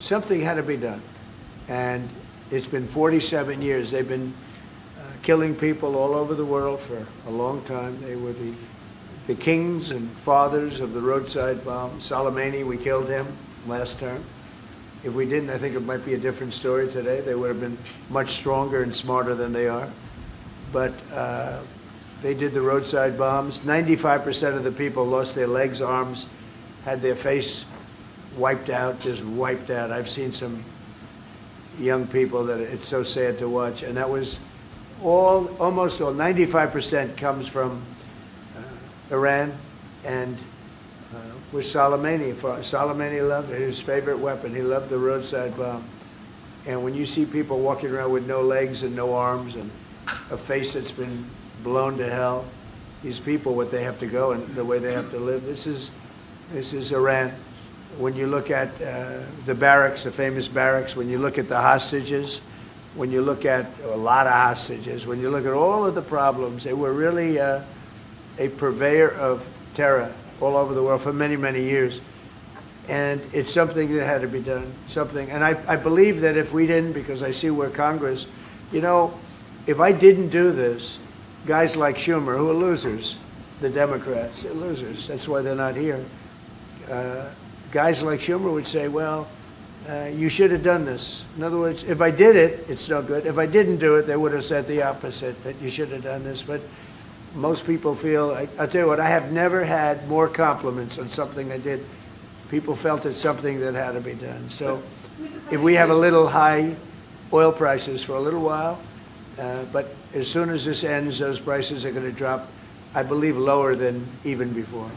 Something had to be done. And it's been 47 years. They've been killing people all over the world for a long time. They were the kings and fathers of the roadside bomb. Soleimani, we killed him last term. If we didn't, I think it might be a different story today. They would have been much stronger and smarter than they are. But they did the roadside bombs. 95% of the people lost their legs, arms, had their face wiped out, just wiped out. I've seen some young people that it's so sad to watch. And that was almost all, 95% comes from Iran and with Soleimani. Soleimani loved it, his favorite weapon. He loved the roadside bomb. And when you see people walking around with no legs and no arms and a face that's been blown to hell, these people, what they have to go and the way they have to live, this is Iran. When you look at the barracks, the famous barracks, when you look at the hostages, when you look at a lot of hostages, when you look at all of the problems, they were really a purveyor of terror all over the world for many, many years. And it's something that had to be done, something. And I believe that if we didn't, because I see where Congress, you know, if I didn't do this, guys like Schumer, who are losers, the Democrats, they're losers. That's why they're not here. Guys like Schumer would say, well, you should have done this. In other words, if I did it, it's no good. If I didn't do it, they would have said the opposite, that you should have done this. But most people feel, I'll tell you what, I have never had more compliments on something I did. People felt it's something that had to be done. So if we have a little high oil prices for a little while, but as soon as this ends, those prices are going to drop, I believe, lower than even before.